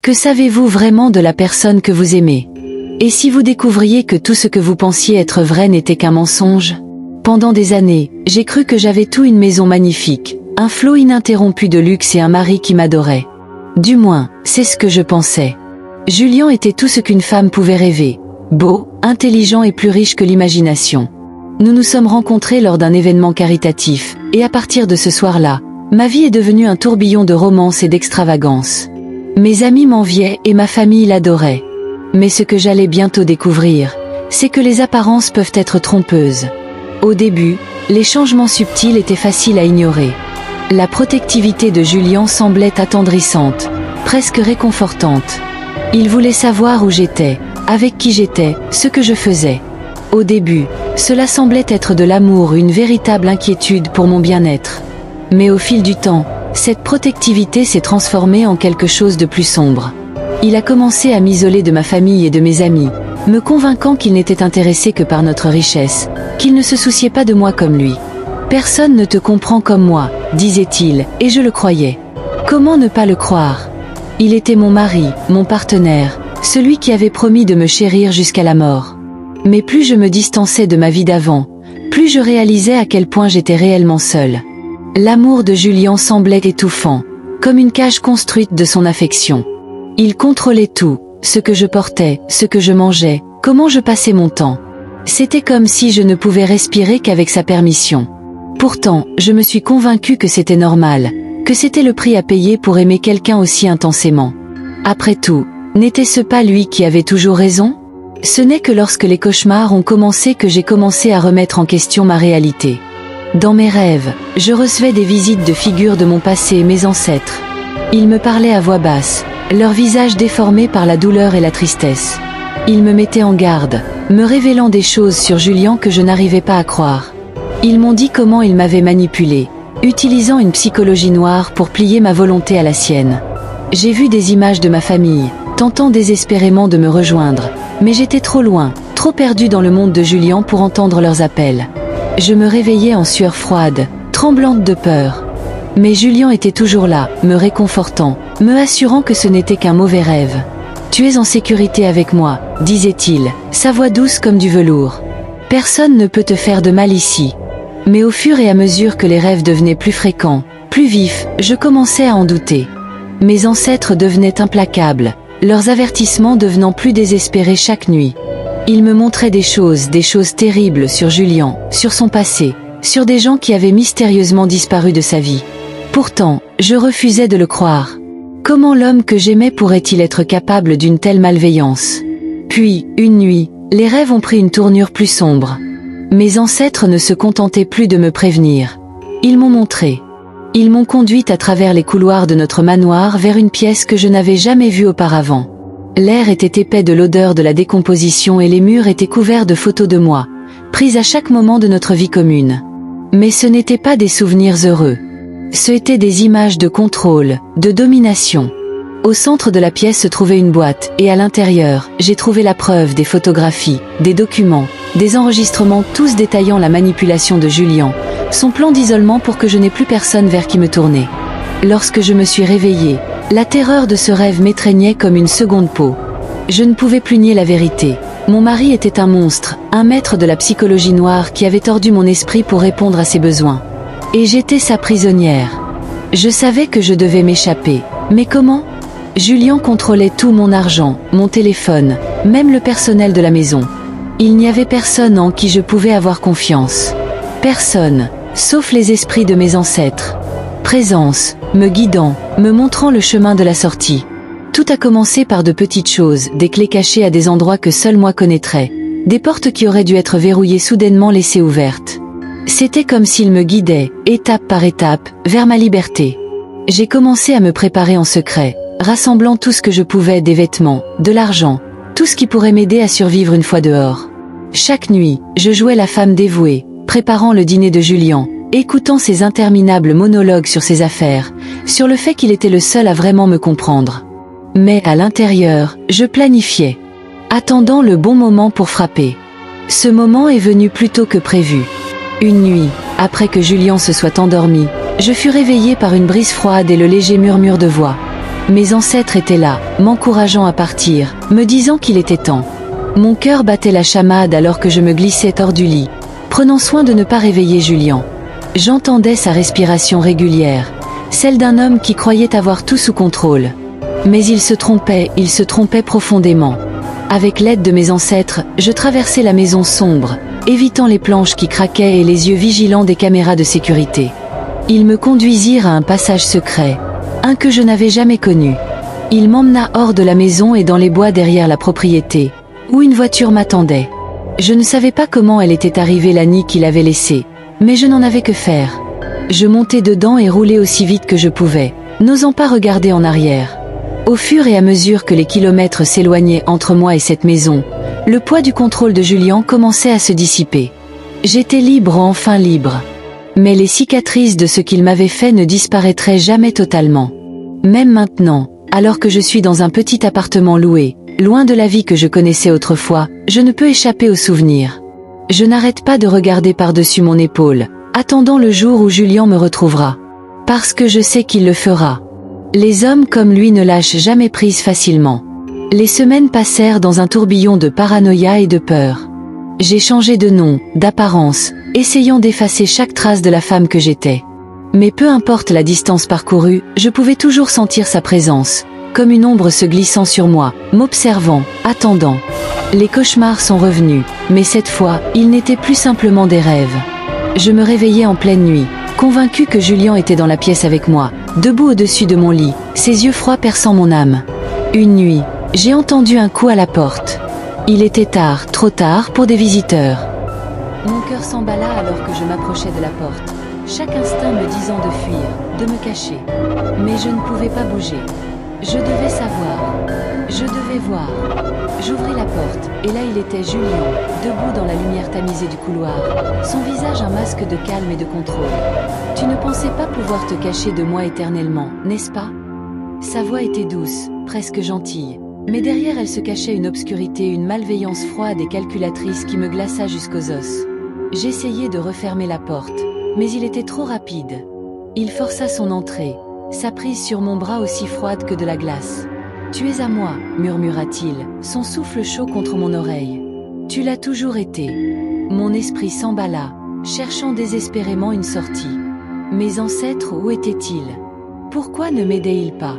Que savez-vous vraiment de la personne que vous aimez? Et si vous découvriez que tout ce que vous pensiez être vrai n'était qu'un mensonge? Pendant des années, j'ai cru que j'avais tout, une maison magnifique, un flot ininterrompu de luxe et un mari qui m'adorait. Du moins, c'est ce que je pensais. Julien était tout ce qu'une femme pouvait rêver. Beau, intelligent et plus riche que l'imagination. Nous nous sommes rencontrés lors d'un événement caritatif, et à partir de ce soir-là, ma vie est devenue un tourbillon de romance et d'extravagance. Mes amis m'enviaient et ma famille l'adorait. Mais ce que j'allais bientôt découvrir, c'est que les apparences peuvent être trompeuses. Au début, les changements subtils étaient faciles à ignorer. La protectivité de Julien semblait attendrissante, presque réconfortante. Il voulait savoir où j'étais, avec qui j'étais, ce que je faisais. Au début, cela semblait être de l'amour, une véritable inquiétude pour mon bien-être. Mais au fil du temps, cette protectivité s'est transformée en quelque chose de plus sombre. Il a commencé à m'isoler de ma famille et de mes amis, me convainquant qu'il n'était intéressé que par notre richesse, qu'il ne se souciait pas de moi comme lui. « Personne ne te comprend comme moi », disait-il, et je le croyais. Comment ne pas le croire? Il était mon mari, mon partenaire, celui qui avait promis de me chérir jusqu'à la mort. Mais plus je me distançais de ma vie d'avant, plus je réalisais à quel point j'étais réellement seule. L'amour de Julien semblait étouffant, comme une cage construite de son affection. Il contrôlait tout, ce que je portais, ce que je mangeais, comment je passais mon temps. C'était comme si je ne pouvais respirer qu'avec sa permission. Pourtant, je me suis convaincue que c'était normal, que c'était le prix à payer pour aimer quelqu'un aussi intensément. Après tout, n'était-ce pas lui qui avait toujours raison? Ce n'est que lorsque les cauchemars ont commencé que j'ai commencé à remettre en question ma réalité. Dans mes rêves, je recevais des visites de figures de mon passé et mes ancêtres. Ils me parlaient à voix basse, leur visage déformé par la douleur et la tristesse. Ils me mettaient en garde, me révélant des choses sur Julien que je n'arrivais pas à croire. Ils m'ont dit comment il m'avait manipulée, utilisant une psychologie noire pour plier ma volonté à la sienne. J'ai vu des images de ma famille, tentant désespérément de me rejoindre, mais j'étais trop loin, trop perdue dans le monde de Julien pour entendre leurs appels. Je me réveillais en sueur froide, tremblante de peur. Mais Julien était toujours là, me réconfortant, me assurant que ce n'était qu'un mauvais rêve. « Tu es en sécurité avec moi », disait-il, sa voix douce comme du velours. « Personne ne peut te faire de mal ici. » Mais au fur et à mesure que les rêves devenaient plus fréquents, plus vifs, je commençais à en douter. Mes ancêtres devenaient implacables, leurs avertissements devenant plus désespérés chaque nuit. Ils me montraient des choses terribles sur Julien, sur son passé, sur des gens qui avaient mystérieusement disparu de sa vie. Pourtant, je refusais de le croire. Comment l'homme que j'aimais pourrait-il être capable d'une telle malveillance? Puis, une nuit, les rêves ont pris une tournure plus sombre. Mes ancêtres ne se contentaient plus de me prévenir. Ils m'ont montré. Ils m'ont conduite à travers les couloirs de notre manoir vers une pièce que je n'avais jamais vue auparavant. L'air était épais de l'odeur de la décomposition et les murs étaient couverts de photos de moi, prises à chaque moment de notre vie commune. Mais ce n'étaient pas des souvenirs heureux. Ce étaient des images de contrôle, de domination. Au centre de la pièce se trouvait une boîte, et à l'intérieur, j'ai trouvé la preuve des photographies, des documents, des enregistrements tous détaillant la manipulation de Julien, son plan d'isolement pour que je n'ai plus personne vers qui me tourner. Lorsque je me suis réveillée, la terreur de ce rêve m'étreignait comme une seconde peau. Je ne pouvais plus nier la vérité. Mon mari était un monstre, un maître de la psychologie noire qui avait tordu mon esprit pour répondre à ses besoins. Et j'étais sa prisonnière. Je savais que je devais m'échapper. Mais comment? Julien contrôlait tout, mon argent, mon téléphone, même le personnel de la maison. Il n'y avait personne en qui je pouvais avoir confiance. Personne, sauf les esprits de mes ancêtres. Présence, me guidant, me montrant le chemin de la sortie. Tout a commencé par de petites choses, des clés cachées à des endroits que seul moi connaîtrais, des portes qui auraient dû être verrouillées soudainement laissées ouvertes. C'était comme s'il me guidait, étape par étape, vers ma liberté. J'ai commencé à me préparer en secret, rassemblant tout ce que je pouvais, des vêtements, de l'argent, tout ce qui pourrait m'aider à survivre une fois dehors. Chaque nuit, je jouais la femme dévouée, préparant le dîner de Julien, écoutant ses interminables monologues sur ses affaires, sur le fait qu'il était le seul à vraiment me comprendre. Mais à l'intérieur, je planifiais, attendant le bon moment pour frapper. Ce moment est venu plus tôt que prévu. Une nuit, après que Julien se soit endormi, je fus réveillée par une brise froide et le léger murmure de voix. Mes ancêtres étaient là, m'encourageant à partir, me disant qu'il était temps. Mon cœur battait la chamade alors que je me glissais hors du lit, prenant soin de ne pas réveiller Julian. J'entendais sa respiration régulière, celle d'un homme qui croyait avoir tout sous contrôle. Mais il se trompait profondément. Avec l'aide de mes ancêtres, je traversais la maison sombre, évitant les planches qui craquaient et les yeux vigilants des caméras de sécurité. Ils me conduisirent à un passage secret, un que je n'avais jamais connu. Il m'emmena hors de la maison et dans les bois derrière la propriété, où une voiture m'attendait. Je ne savais pas comment elle était arrivée la nuit qu'il avait laissée, mais je n'en avais que faire. Je montai dedans et roulai aussi vite que je pouvais, n'osant pas regarder en arrière. Au fur et à mesure que les kilomètres s'éloignaient entre moi et cette maison, le poids du contrôle de Julian commençait à se dissiper. J'étais libre, enfin libre. Mais les cicatrices de ce qu'il m'avait fait ne disparaîtraient jamais totalement. Même maintenant, alors que je suis dans un petit appartement loué, loin de la vie que je connaissais autrefois, je ne peux échapper aux souvenirs. Je n'arrête pas de regarder par-dessus mon épaule, attendant le jour où Julian me retrouvera. Parce que je sais qu'il le fera. Les hommes comme lui ne lâchent jamais prise facilement. Les semaines passèrent dans un tourbillon de paranoïa et de peur. J'ai changé de nom, d'apparence, essayant d'effacer chaque trace de la femme que j'étais. Mais peu importe la distance parcourue, je pouvais toujours sentir sa présence, comme une ombre se glissant sur moi, m'observant, attendant. Les cauchemars sont revenus, mais cette fois, ils n'étaient plus simplement des rêves. Je me réveillais en pleine nuit, convaincu que Julian était dans la pièce avec moi, debout au-dessus de mon lit, ses yeux froids perçant mon âme. Une nuit, j'ai entendu un coup à la porte. Il était tard, trop tard pour des visiteurs. Mon cœur s'emballa alors que je m'approchais de la porte, chaque instinct me disant de fuir, de me cacher. Mais je ne pouvais pas bouger. Je devais savoir. Je devais voir. J'ouvris la porte, et là il était Julian, debout dans la lumière tamisée du couloir, son visage un masque de calme et de contrôle. Tu ne pensais pas pouvoir te cacher de moi éternellement, n'est-ce pas? Sa voix était douce, presque gentille, mais derrière elle se cachait une obscurité, une malveillance froide et calculatrice qui me glaça jusqu'aux os. J'essayai de refermer la porte, mais il était trop rapide. Il força son entrée, sa prise sur mon bras aussi froide que de la glace. « Tu es à moi », murmura-t-il, son souffle chaud contre mon oreille. « Tu l'as toujours été. » Mon esprit s'emballa, cherchant désespérément une sortie. Mes ancêtres, où étaient-ils? Pourquoi ne m'aidaient-ils pas?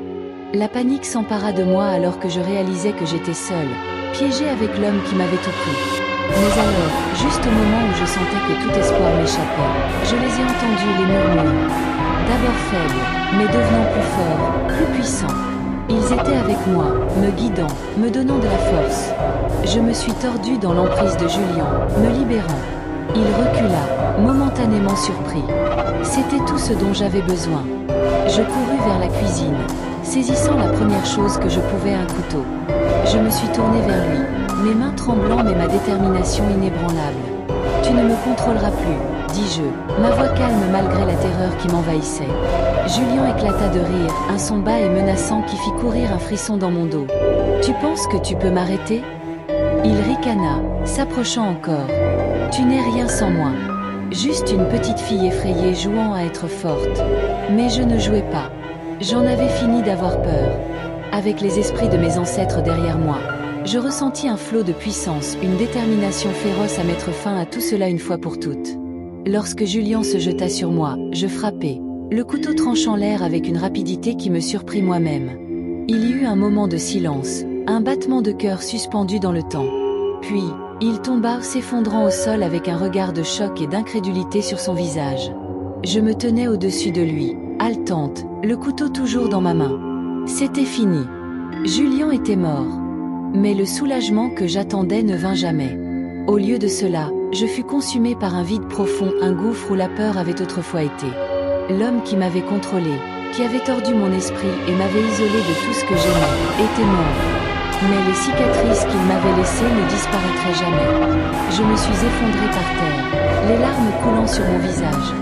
La panique s'empara de moi alors que je réalisais que j'étais seule, piégée avec l'homme qui m'avait tout pris. Mais alors, juste au moment où je sentais que tout espoir m'échappait, je les ai entendus, les murmures. D'abord faibles, mais devenant plus forts, plus puissants. Ils étaient avec moi, me guidant, me donnant de la force. Je me suis tordue dans l'emprise de Julian, me libérant. Il recula, momentanément surpris. C'était tout ce dont j'avais besoin. Je courus vers la cuisine, saisissant la première chose que je pouvais, un couteau. Je me suis tournée vers lui, mes mains tremblant mais ma détermination inébranlable. « Tu ne me contrôleras plus », dis-je, ma voix calme malgré la terreur qui m'envahissait. Julian éclata de rire, un son bas et menaçant qui fit courir un frisson dans mon dos. « Tu penses que tu peux m'arrêter ?» Il ricana, s'approchant encore. « Tu n'es rien sans moi. Juste une petite fille effrayée jouant à être forte. » Mais je ne jouais pas. J'en avais fini d'avoir peur. Avec les esprits de mes ancêtres derrière moi, je ressentis un flot de puissance, une détermination féroce à mettre fin à tout cela une fois pour toutes. Lorsque Julian se jeta sur moi, je frappai, le couteau tranchant l'air avec une rapidité qui me surprit moi-même. Il y eut un moment de silence, un battement de cœur suspendu dans le temps. Puis, il tomba, s'effondrant au sol avec un regard de choc et d'incrédulité sur son visage. Je me tenais au-dessus de lui, haletante, le couteau toujours dans ma main. C'était fini. Julian était mort. Mais le soulagement que j'attendais ne vint jamais. Au lieu de cela, je fus consumée par un vide profond, un gouffre où la peur avait autrefois été. L'homme qui m'avait contrôlée, qui avait tordu mon esprit et m'avait isolée de tout ce que j'aimais, était mort. Mais les cicatrices qu'il m'avait laissées ne disparaîtraient jamais. Je me suis effondrée par terre, les larmes coulant sur mon visage.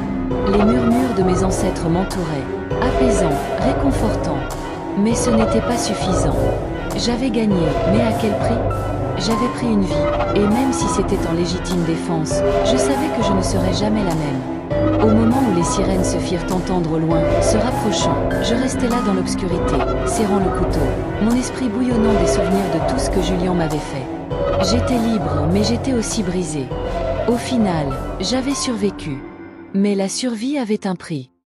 Les murmures de mes ancêtres m'entouraient, apaisants, réconfortants. Mais ce n'était pas suffisant. J'avais gagné, mais à quel prix? J'avais pris une vie, et même si c'était en légitime défense, je savais que je ne serais jamais la même. Au moment où les sirènes se firent entendre au loin, se rapprochant, je restais là dans l'obscurité, serrant le couteau, mon esprit bouillonnant des souvenirs de tout ce que Julian m'avait fait. J'étais libre, mais j'étais aussi brisé. Au final, j'avais survécu. Mais la survie avait un prix.